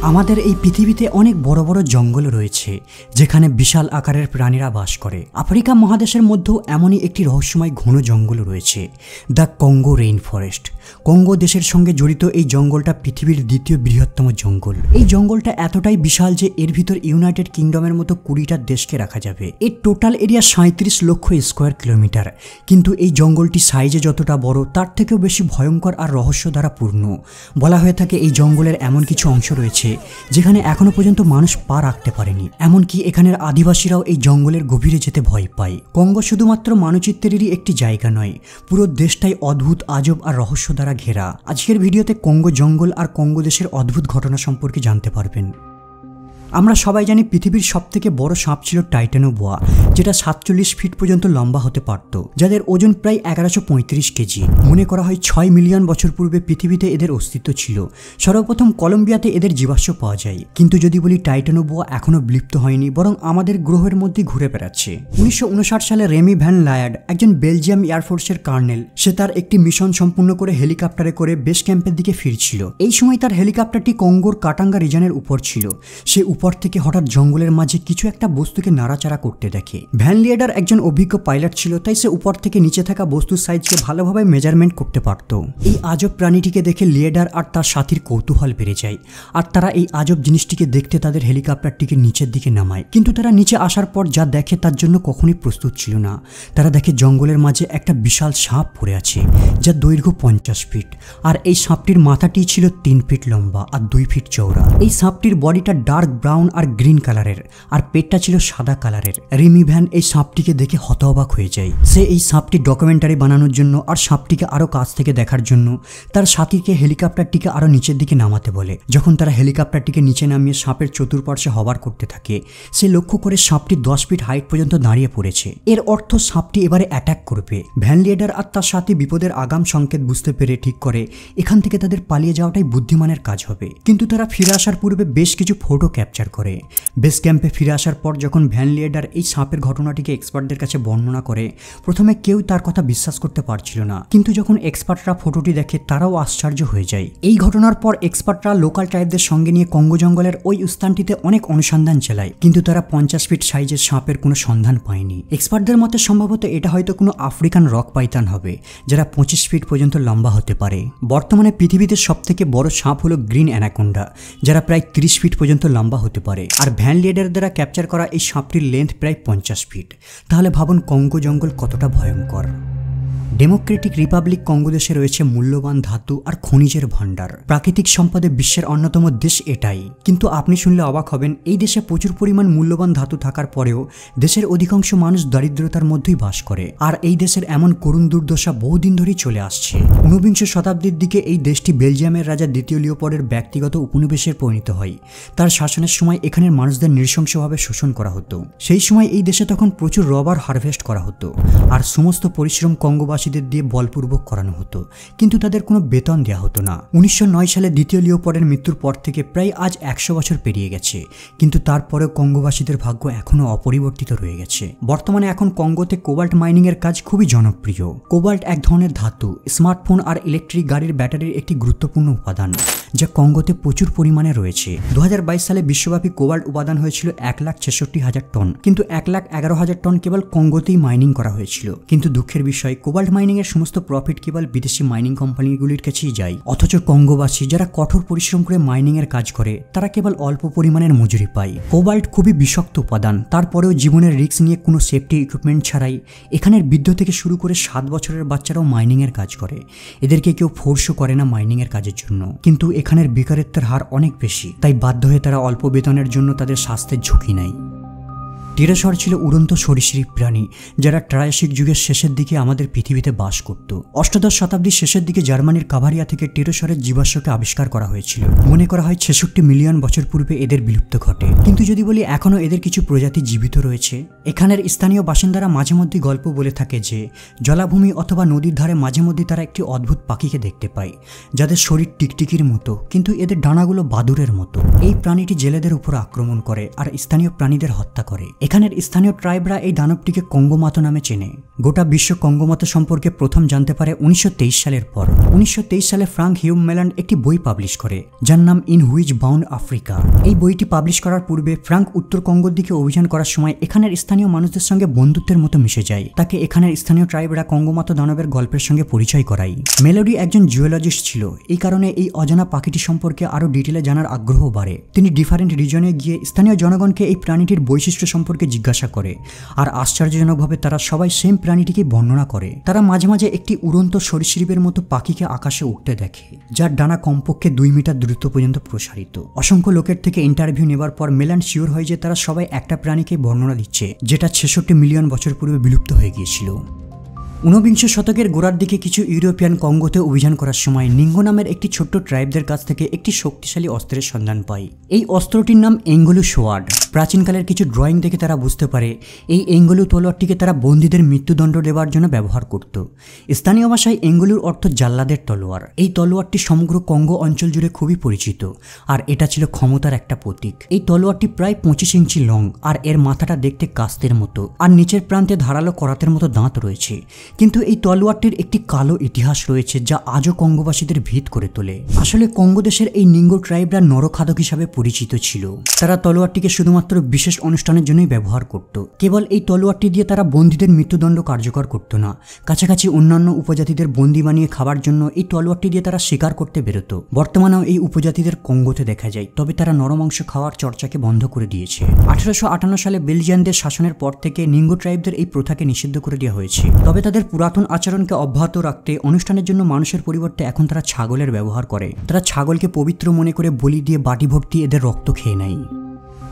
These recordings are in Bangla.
আমাদের এই পৃথিবীতে অনেক বড় বড় জঙ্গল রয়েছে যেখানে বিশাল আকারের প্রাণীরা বাস করে। আফ্রিকা মহাদেশের মধ্যেও এমনই একটি রহস্যময় ঘন জঙ্গল রয়েছে, the Congo rain forest. Congo দেশের সঙ্গে জড়িত এই জঙ্গলটা পৃথিবীর দ্বিতীয় বৃহত্তম জঙ্গল। এই জঙ্গলটা এতটাই বিশাল যে এর ভিতর ইউনাইটেড কিংডমের মতো 20টা দেশকে রাখা যাবে। এর টোটাল এরিয়া 37 লক্ষ স্কোয়ার কিলোমিটার। কিন্তু এই জঙ্গলটি সাইজে যতটা বড় তার থেকেও বেশি ভয়ঙ্কর আর রহস্য দ্বারা পূর্ণ। বলা হয়ে থাকে এই জঙ্গলের এমন কিছু অংশ রয়েছে যেখানে এখনো পর্যন্ত মানুষ পা রাখতে পারেনি। এমনকি এখানের আদিবাসীরাও এই জঙ্গলের গভীরে যেতে ভয় পায়। কঙ্গো শুধুমাত্র মানচিত্রেরই একটি জায়গা নয়, পুরো দেশটাই অদ্ভুত, আজব আর রহস্য দ্বারা ঘেরা। আজকের ভিডিওতে কঙ্গো জঙ্গল আর কঙ্গো দেশের অদ্ভুত ঘটনা সম্পর্কে জানতে পারবেন। আমরা সবাই জানি পৃথিবীর সবথেকে বড় সাপ ছিল টাইটানোবোয়া, যেটা 47 ফিট পর্যন্ত লম্বা হতে পারত, যাদের ওজন প্রায় 1135 কেজি। মনে করা হয় 6 মিলিয়ন বছর পূর্বে পৃথিবীতে এদের অস্তিত্ব ছিল। সর্বপ্রথম কলম্বিয়াতে এদের জীবাশ্ম পাওয়া যায়। কিন্তু যদি বলি টাইটানোবোয়া এখনো বিলুপ্ত হয়নি, বরং আমাদের গ্রহের মধ্যে ঘুরে বেড়াচ্ছে। 1959 সালে রেমি ভ্যান লায়ার্ড, একজন বেলজিয়াম এয়ারফোর্সের কর্নেল, সে তার একটি মিশন সম্পূর্ণ করে হেলিকপ্টারে করে বেস ক্যাম্পের দিকে ফিরছিল। এই সময় তার হেলিকপ্টারটি কঙ্গোর কাটাঙ্গা রিজনের উপর ছিল। সে উপর থেকে হঠাৎ জঙ্গলের মাঝে কিছু একটা বস্তুকে নাড়াচাড়া করতে দেখে। ভ্যান লিয়েডার একজন অভিজ্ঞ পাইলট ছিল, তাই সে উপর থেকে নিচে থাকা বস্তুর সাইজকে ভালোভাবে মেজারমেন্ট করতে পারত। এই আজব প্রাণীটিকে দেখে লিয়েডার আর তার সাথীর কৌতূহল বেড়ে যায়, আর তারা এই আজব জিনিসটিকে দেখতে তাদের হেলিকপ্টারটিকে নিচের দিকে নামায়। কিন্তু তারা নিচে আসার পর যা দেখে তার জন্য কখনোই প্রস্তুত ছিল না। তারা দেখে জঙ্গলের মাঝে একটা বিশাল সাপ পড়ে আছে, যার দৈর্ঘ্য 50 ফিট, আর এই সাপটির মাথাটি ছিল 3 ফিট লম্বা আর 2 ফিট চওড়া। এই সাপটির বডিটা ডার্ক ব্রাউন আর গ্রিন কালারের, আর পেটটা ছিল সাদা কালারের। রেমি ভ্যান এই সাপটিকে দেখে হতবাক হয়ে যায়। সে এই সাপটির ডকুমেন্টারি বানানোর জন্য আর সাপটিকে আরো কাছ থেকে দেখার জন্য তার সাথীকে হেলিকপ্টারটিকে আরো নিচের দিকে নামাতে বলে। যখন তারা হেলিকপ্টারটিকে নিচে নামিয়ে সাপের চতুর্পার্শ্বে হবার করতে থাকে, সে লক্ষ্য করে সাপটি 10 ফিট হাইট পর্যন্ত দাঁড়িয়ে পড়েছে। এর অর্থ সাপটি এবারে অ্যাটাক করবে। ভ্যান লিয়েডার আর তার সাথী বিপদের আগাম সংকেত বুঝতে পেরে ঠিক করে এখান থেকে তাদের পালিয়ে যাওয়াটাই বুদ্ধিমানের কাজ হবে। কিন্তু তারা ফিরে আসার পূর্বে বেশ কিছু ফটো ক্যাপচার করে। বেস ক্যাম্পে ফিরে আসার পর যখন ভ্যান লিয়েডার এই সাপের ঘটনাটিকে এক্সপার্টদের কাছে বর্ণনা করে, প্রথমে কেউ তার কথা বিশ্বাস করতে পারছিল না। কিন্তু যখন এক্সপার্টরা ফটোটি দেখে তারাও আশ্চর্য হয়ে যায়। এই ঘটনার পর এক্সপার্টরা লোকাল ট্রাইবদের সঙ্গে নিয়ে কঙ্গো জঙ্গলের ওই স্থানটিতে অনেক অনুসন্ধান চালায়, কিন্তু তারা 50 ফিট সাইজের সাপের কোনো সন্ধান পায়নি। এক্সপার্টদের মতে সম্ভবত এটা হয়তো কোনো আফ্রিকান রক পাইথন হবে, যারা 25 ফিট পর্যন্ত লম্বা হতে পারে। বর্তমানে পৃথিবীতে সবথেকে বড় সাপ হলো গ্রিন অ্যানাকোন্ডা, যারা প্রায় 30 ফিট পর্যন্ত লম্বা হতে পারে। আর ভ্যান লিয়েডার দ্বারা ক্যাপচার করা এই সাপটির লেন্থ প্রায় 50 ফিট। তাহলে ভাবুন কঙ্গো জঙ্গল কতটা ভয়ঙ্কর। ডেমোক্রেটিক রিপাবলিক কঙ্গো দেশে রয়েছে মূল্যবান ধাতু আর খনিজের ভান্ডার। প্রাকৃতিক সম্পদে বিশ্বের অন্যতম দেশ এটাই। কিন্তু আপনি শুনলে অবাক হবেন, এই দেশে প্রচুর পরিমাণ মূল্যবান ধাতু থাকার পরেও দেশের অধিকাংশ মানুষ দারিদ্রতার মধ্যেই বাস করে। আর এই দেশের এমন করুণ দুর্দশা বহুদিন ধরেই চলে আসছে। 19বিংশ শতাব্দীর দিকে এই দেশটি বেলজিয়ামের রাজা দ্বিতীয় লিওপোল্ডের ব্যক্তিগত উপনিবেশে পরিণত হয়। তার শাসনের সময় এখানের মানুষদের নৃশংসভাবে শোষণ করা হতো। সেই সময় এই দেশে তখন প্রচুর রবার হারভেস্ট করা হতো, আর সমস্ত পরিশ্রম কঙ্গোবাসীদের দিয়ে বলপূর্বক করানো হতো, কিন্তু তাদের কোনো বেতন দেওয়া হতো না। 1909 সালে দ্বিতীয় লিওপোল্ডের মৃত্যুর পর থেকে প্রায় আজ 100 বছর পেরিয়ে গেছে, কিন্তু তারপরেও কঙ্গোবাসীদের ভাগ্য এখনও অপরিবর্তিত রয়ে গেছে। বর্তমানে এখন কঙ্গোতে কোবাল্ট মাইনিং এর কাজ খুবই জনপ্রিয়। কোবাল্ট এক ধরনের ধাতু, স্মার্টফোন আর ইলেকট্রিক গাড়ির ব্যাটারির একটি গুরুত্বপূর্ণ উপাদান, যা কঙ্গোতে প্রচুর পরিমাণে রয়েছে। 2022 সালে বিশ্বব্যাপী কোবাল্ট উপাদান হয়েছিল 1,66,000 টন, কিন্তু 1,11,000 টন কেবল কঙ্গোতেই মাইনিং করা হয়েছিল। কিন্তু দুঃখের বিষয়, কোবাল্ট মাইনিং এর সমস্ত প্রফিট কেবল বিদেশি মাইনিং কোম্পানিগুলির কাছেই যায়। অথচ কঙ্গোবাসী যারা কঠোর পরিশ্রম করে মাইনিং এর কাজ করে, তারা কেবল অল্প পরিমাণের মজুরি পায়। কোবাল্ট খুবই বিষাক্ত উপাদান, তারপরেও জীবনের রিস্ক নিয়ে কোনো সেফটি ইকুইপমেন্ট ছাড়াই এখানের বৃদ্ধ থেকে শুরু করে 7 বছরের বাচ্চারাও মাইনিং এর কাজ করে। এদেরকে কেউ ফোর্সও করে না মাইনিং এর কাজের জন্য। কিন্তু এখানের বেকারত্বের হার অনেক বেশি, তাই বাধ্য হয়ে তারা অল্প বেতনের জন্য তাদের স্বাস্থ্যের ঝুঁকি নেয়। টেরাসর ছিল উড়ন্ত সরীসৃপ প্রাণী, যারা ট্রায়াসিক যুগের শেষের দিকে আমাদের পৃথিবীতে বাস করত। অষ্টাদশ শতাব্দীর শেষের দিকে জার্মানির কাভারিয়া থেকে টেরাসরের জীবাশ্মকে আবিষ্কার করা হয়েছিল। মনে করা হয় 66 মিলিয়ন বছর পূর্বে এদের বিলুপ্ত ঘটে। কিন্তু যদি বলি এখনও এদের কিছু প্রজাতি জীবিত রয়েছে। এখানের স্থানীয় বাসিন্দারা মাঝে মধ্যে গল্প বলে থাকে যে জলাভূমি অথবা নদীর ধারে মাঝে মধ্যে তারা একটি অদ্ভুত পাখিকে দেখতে পায়, যাদের শরীর টিকটিকির মতো, কিন্তু এদের ডানাগুলো বাদুরের মতো। এই প্রাণীটি জেলেদের উপর আক্রমণ করে আর স্থানীয় প্রাণীদের হত্যা করে। এখানের স্থানীয় ট্রাইবরা এই দানবটিকে কঙ্গোমাতো নামে চেনে। গোটা বিশ্ব কঙ্গোমাতো সম্পর্কে প্রথম জানতে পারে 1923 সালের পর। 1923 সালে ফ্রাঙ্ক হিউম মেলান্ড একটি বই পাবলিশ করে যার নাম ইন হুইচ বাউন্ড আফ্রিকা। এই বইটি পাবলিশ করার পূর্বে ফ্রাঙ্ক উত্তর কঙ্গোর দিকে অভিযান করার সময় এখানের স্থানীয় মানুষদের সঙ্গে বন্ধুত্বের মতো মিশে যায়। তাকে এখানের স্থানীয় ট্রাইবরা কঙ্গোমাতো দানবের গল্পের সঙ্গে পরিচয় করায়। মেলোডি একজন জিওলজিস্ট ছিল, এই কারণে এই অজানা পাখিটি সম্পর্কে আরো ডিটেলে জানার আগ্রহ বাড়ে। তিনি ডিফারেন্ট রিজনে গিয়ে স্থানীয় জনগণকে এই প্রাণীটির বৈশিষ্ট্য সম্পর্কে জিজ্ঞাসা করে, আর আশ্চর্যজনকভাবে তারা সবাই সেম প্রাণীটিকে বর্ণনা করে। তারা মাঝে মাঝে একটি উড়ন্ত সরীসৃপের মতো পাখিকে আকাশে উঠতে দেখে, যার ডানা কমপক্ষে 2 মিটার দূরত্ব পর্যন্ত প্রসারিত। অসংখ্য লোকের থেকে ইন্টারভিউ নেবার পর মেলান্ড শিওর হয় যে তারা সবাই একটা প্রাণীকে বর্ণনা দিচ্ছে যেটা 66 মিলিয়ন বছর পূর্বে বিলুপ্ত হয়ে গিয়েছিল। 19বিংশ শতকের গোড়ার দিকে কিছু ইউরোপিয়ান কঙ্গোতে অভিযান করার সময় নিঙ্গো নামের একটি ছোট্ট ট্রাইবদের কাছ থেকে একটি শক্তিশালী অস্ত্রের সন্ধান পায়। এই অস্ত্রটির নাম এঙ্গলু সোয়ার্ড। প্রাচীনকালের কিছু ড্রয়িং দেখে তারা বুঝতে পারে এই এঙ্গলু তলোয়ারটিকে তারা বন্দীদের মৃত্যুদণ্ড দেওয়ার জন্য ব্যবহার করত। স্থানীয় ভাষায় এঙ্গলুর অর্থ জাল্লাদের তলোয়ার। এই তলোয়ারটি সমগ্র কঙ্গো অঞ্চল জুড়ে খুবই পরিচিত, আর এটা ছিল ক্ষমতার একটা প্রতীক। এই তলোয়ারটি প্রায় 25 ইঞ্চি লং, আর এর মাথাটা দেখতে কাস্তের মতো, আর নিচের প্রান্তে ধারালো করাতের মতো দাঁত রয়েছে। কিন্তু এই তলোয়ারটির একটি কালো ইতিহাস রয়েছে যা আজও কঙ্গোবাসীদের ভীত করে তোলে। আসলে কঙ্গো দেশের এই নিঙ্গো ট্রাইবরা নরখাদক হিসাবে পরিচিত ছিল। তারা তলোয়ারটিকে শুধুমাত্র বিশেষ অনুষ্ঠানের জন্যই ব্যবহার করত। কেবল এই তলোয়ারটি দিয়ে তারা বন্দীদের মৃত্যুদণ্ড কার্যকর করত না, কাছাকাছি অন্যান্য উপজাতিদের বন্দী বানিয়ে খাবার জন্য এই তলোয়ারটি দিয়ে তারা শিকার করতে বেরোত। বর্তমানেও এই উপজাতিদের কঙ্গোতে দেখা যায়, তবে তারা নরমাংস খাওয়ার চর্চাকে বন্ধ করে দিয়েছে। 1858 সালে বেলজিয়ানদের শাসনের পর থেকে নিঙ্গো ট্রাইবদের এই প্রথাকে নিষিদ্ধ করে দেওয়া হয়েছে। তবে তাদের পুরাতন আচরণকে অব্যাহত রাখতে অনুষ্ঠানের জন্য মানুষের পরিবর্তে এখন তারা ছাগলের ব্যবহার করে। তারা ছাগলকে পবিত্র মনে করে বলি দিয়ে বাটি ভর্তি এদের রক্ত খেয়ে নেয়।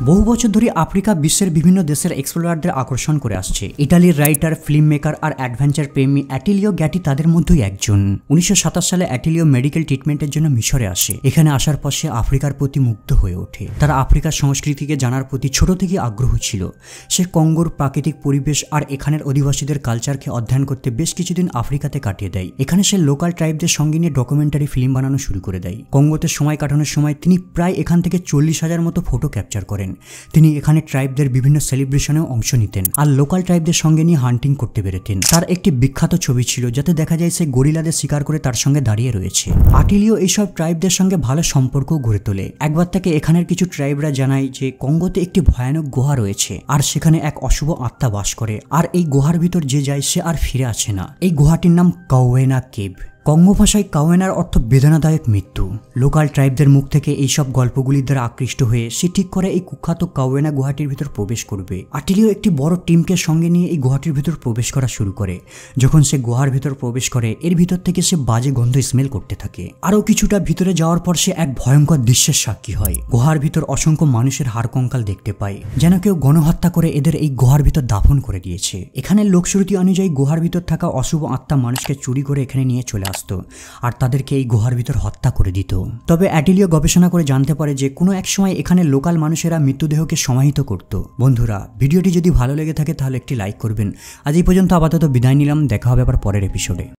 বহু বছর ধরে আফ্রিকা বিশ্বের বিভিন্ন দেশের এক্সপ্লোরারদের আকর্ষণ করে আসছে। ইটালির রাইটার, ফিল্ম মেকার আর অ্যাডভেঞ্চার প্রেমী অ্যাটিলিও গ্যাটি তাদের মধ্যেই একজন। 1927 সালে অ্যাটিলিও মেডিকেল ট্রিটমেন্টের জন্য মিশরে আসে। এখানে আসার পর সে আফ্রিকার প্রতি মুগ্ধ হয়ে ওঠে। তার আফ্রিকার সংস্কৃতিকে জানার প্রতি ছোট থেকে আগ্রহ ছিল। সে কঙ্গোর প্রাকৃতিক পরিবেশ আর এখানের অধিবাসীদের কালচারকে অধ্যয়ন করতে বেশ কিছুদিন আফ্রিকাতে কাটিয়ে দেয়। এখানে সে লোকাল ট্রাইবদের সঙ্গে নিয়ে ডকুমেন্টারি ফিল্ম বানানো শুরু করে দেয়। কঙ্গোতে সময় কাটানোর সময় তিনি প্রায় এখান থেকে 40,000 মতো ফটো ক্যাপচার করেন। তিনি এখানে ট্রাইবদের বিভিন্ন সেলিব্রেশনেও অংশ নিতেন আর লোকাল ট্রাইবদের সঙ্গে নিয়ে হান্টিং করতে বেরোতেন। তার একটি বিখ্যাত ছবি ছিল যাতে দেখা যায় সে গরিলাদের শিকার করে তার সঙ্গে দাঁড়িয়ে রয়েছে। আটিলিও এইসব ট্রাইবদের সঙ্গে ভালো সম্পর্ক গড়ে তোলে। একবার তাকে এখানের কিছু ট্রাইবরা জানায় যে কঙ্গোতে একটি ভয়ানক গুহা রয়েছে আর সেখানে এক অশুভ আত্মা বাস করে, আর এই গুহার ভিতর যে যায় সে আর ফিরে আসে না। এই গুহাটির নাম কাওয়েনা কেভ। কঙ্গো ভাষায় কাওয়েনার অর্থ বেদনাদায়ক মৃত্যু। লোকাল ট্রাইবদের মুখ থেকে এইসব গল্পগুলির দ্বারা আকৃষ্ট হয়ে সে ঠিক করে এই কুখ্যাত কাওয়েনা গুহাটির ভিতর প্রবেশ করবে। আটিলিও একটি বড় টিমকে সঙ্গে নিয়ে এই গুহাটির ভিতর প্রবেশ করা শুরু করে। যখন সে গুহার ভিতর প্রবেশ করে এর ভিতর থেকে সে বাজে গন্ধ স্মেল করতে থাকে। আরও কিছুটা ভিতরে যাওয়ার পর সে এক ভয়ঙ্কর দৃশ্যের সাক্ষী হয়। গুহার ভিতর অসংখ্য মানুষের হাড় কঙ্কাল দেখতে পায়, যেন কেউ গণহত্যা করে এদের এই গুহার ভিতর দাফন করে দিয়েছে। এখানের লোকশ্রুতি অনুযায়ী গুহার ভিতর থাকা অশুভ আত্মা মানুষকে চুরি করে এখানে নিয়ে চলে আসতো আর তাদেরকে এই গুহার ভিতর হত্যা করে দিত। তবে অ্যাটিলিও গবেষণা করে জানতে পারে যে কোনো এক সময় এখানে লোকাল মানুষেরা মৃতদেহকে সমাহিত করত। বন্ধুরা, ভিডিওটি যদি ভালো লেগে থাকে তাহলে একটি লাইক করবেন। আজ এই পর্যন্ত আপাতত বিদায় নিলাম, দেখা হবে আবার পরের এপিসোডে।